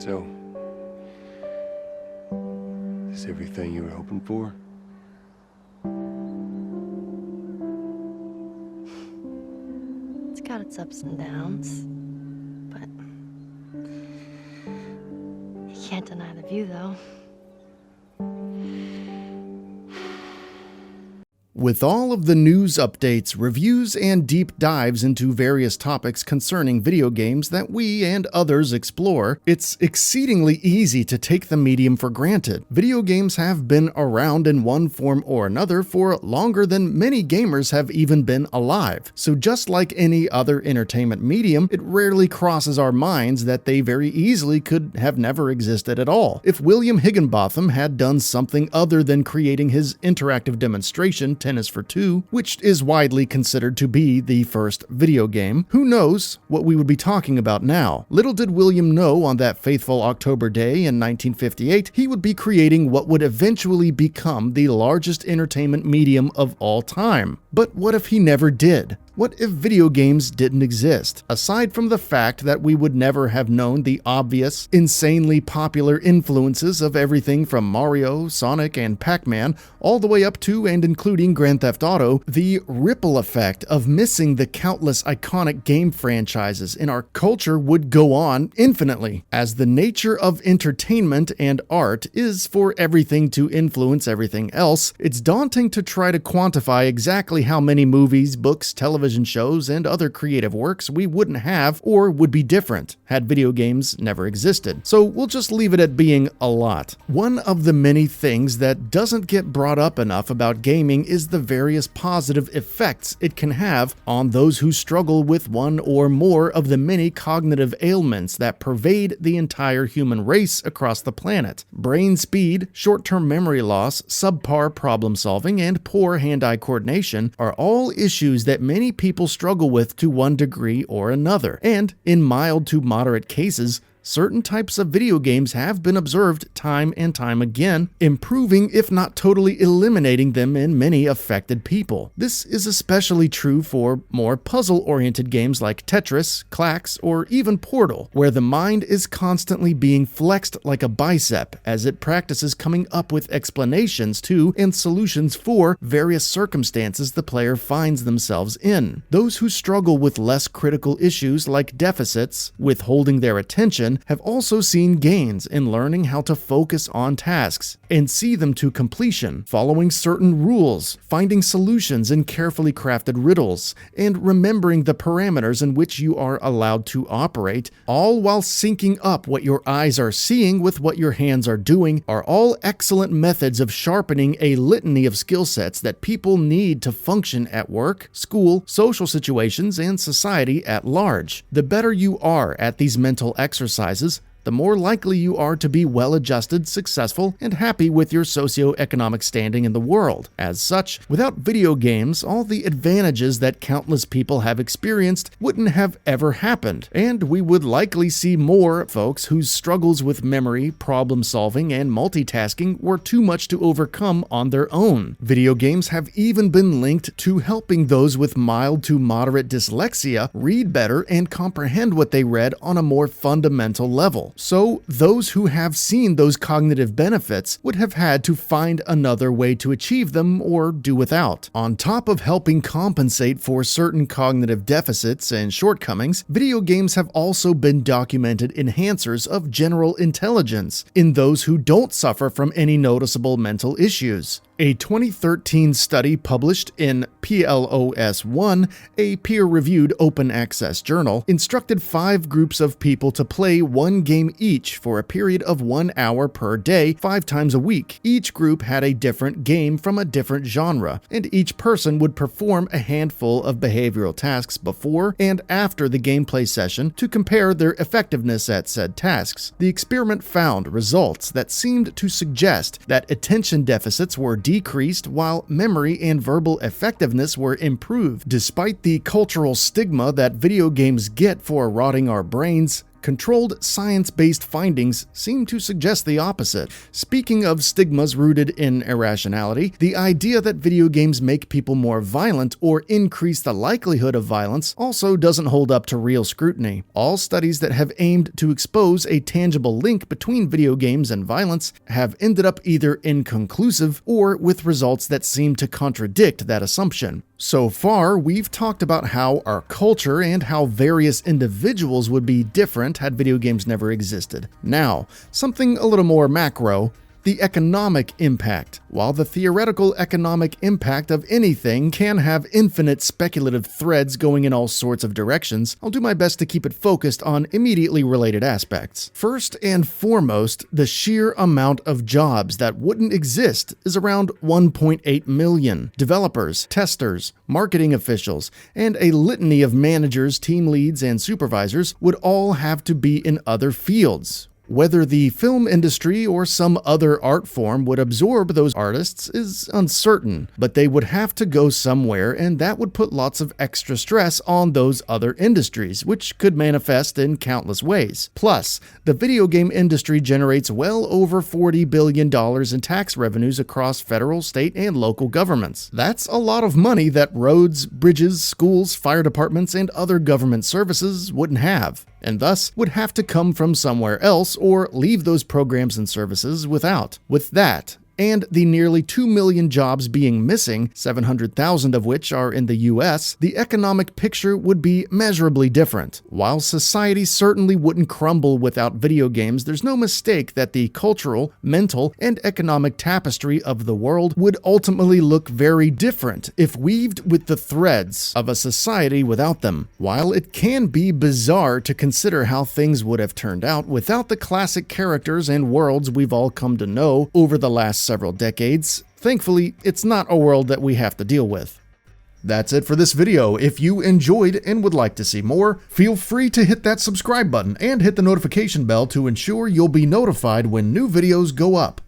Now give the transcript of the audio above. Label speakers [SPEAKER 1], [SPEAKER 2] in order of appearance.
[SPEAKER 1] So, is everything you were hoping for?
[SPEAKER 2] It's got its ups and downs, but you can't deny the view, though.
[SPEAKER 3] With all of the news updates, reviews, and deep dives into various topics concerning video games that we and others explore, it's exceedingly easy to take the medium for granted. Video games have been around in one form or another for longer than many gamers have even been alive. So just like any other entertainment medium, it rarely crosses our minds that they very easily could have never existed at all. If William Higinbotham had done something other than creating his interactive demonstration Tennis for Two, which is widely considered to be the first video game, who knows what we would be talking about now. Little did William know on that fateful October day in 1958, he would be creating what would eventually become the largest entertainment medium of all time. But what if he never did? What if video games didn't exist? Aside from the fact that we would never have known the obvious, insanely popular influences of everything from Mario, Sonic, and Pac-Man, all the way up to and including Grand Theft Auto, the ripple effect of missing the countless iconic game franchises in our culture would go on infinitely. As the nature of entertainment and art is for everything to influence everything else, it's daunting to try to quantify exactly how many movies, books, television shows, and other creative works we wouldn't have or would be different had video games never existed. So we'll just leave it at being a lot. One of the many things that doesn't get brought up enough about gaming is the various positive effects it can have on those who struggle with one or more of the many cognitive ailments that pervade the entire human race across the planet. Brain speed, short-term memory loss, subpar problem solving, and poor hand-eye coordination are all issues that many people struggle with to one degree or another, and in mild to moderate cases, certain types of video games have been observed time and time again, improving if not totally eliminating them in many affected people. This is especially true for more puzzle-oriented games like Tetris, Clax, or even Portal, where the mind is constantly being flexed like a bicep as it practices coming up with explanations to and solutions for various circumstances the player finds themselves in. Those who struggle with less critical issues like deficits, withholding their attention, have also seen gains in learning how to focus on tasks and see them to completion, following certain rules, finding solutions in carefully crafted riddles, and remembering the parameters in which you are allowed to operate, all while syncing up what your eyes are seeing with what your hands are doing, are all excellent methods of sharpening a litany of skill sets that people need to function at work, school, social situations, and society at large. The better you are at these mental exercises, the more likely you are to be well-adjusted, successful, and happy with your socioeconomic standing in the world. As such, without video games, all the advantages that countless people have experienced wouldn't have ever happened, and we would likely see more folks whose struggles with memory, problem-solving, and multitasking were too much to overcome on their own. Video games have even been linked to helping those with mild to moderate dyslexia read better and comprehend what they read on a more fundamental level. So, those who have seen those cognitive benefits would have had to find another way to achieve them or do without. On top of helping compensate for certain cognitive deficits and shortcomings, video games have also been documented enhancers of general intelligence in those who don't suffer from any noticeable mental issues. A 2013 study published in PLOS One, a peer-reviewed open-access journal, instructed 5 groups of people to play one game each for a period of 1 hour per day, 5 times a week. Each group had a different game from a different genre, and each person would perform a handful of behavioral tasks before and after the gameplay session to compare their effectiveness at said tasks. The experiment found results that seemed to suggest that attention deficits were decreased while memory and verbal effectiveness were improved. Despite the cultural stigma that video games get for rotting our brains, Controlled, science-based findings seem to suggest the opposite. Speaking of stigmas rooted in irrationality, the idea that video games make people more violent or increase the likelihood of violence also doesn't hold up to real scrutiny. All studies that have aimed to expose a tangible link between video games and violence have ended up either inconclusive or with results that seem to contradict that assumption. So far, we've talked about how our culture and how various individuals would be different had video games never existed. Now, something a little more macro. The economic impact. While the theoretical economic impact of anything can have infinite speculative threads going in all sorts of directions, I'll do my best to keep it focused on immediately related aspects. First and foremost, the sheer amount of jobs that wouldn't exist is around 1.8 million. Developers, testers, marketing officials, and a litany of managers, team leads, and supervisors would all have to be in other fields. Whether the film industry or some other art form would absorb those artists is uncertain, but they would have to go somewhere, and that would put lots of extra stress on those other industries, which could manifest in countless ways. Plus, the video game industry generates well over $40 billion in tax revenues across federal, state, and local governments. That's a lot of money that roads, bridges, schools, fire departments, and other government services wouldn't have, and thus would have to come from somewhere else or leave those programs and services without. With that, and the nearly 2 million jobs being missing, 700,000 of which are in the US, the economic picture would be measurably different. While society certainly wouldn't crumble without video games, there's no mistake that the cultural, mental, and economic tapestry of the world would ultimately look very different if weaved with the threads of a society without them. While it can be bizarre to consider how things would have turned out without the classic characters and worlds we've all come to know over the last several decades, thankfully, it's not a world that we have to deal with. That's it for this video. If you enjoyed and would like to see more, feel free to hit that subscribe button and hit the notification bell to ensure you'll be notified when new videos go up.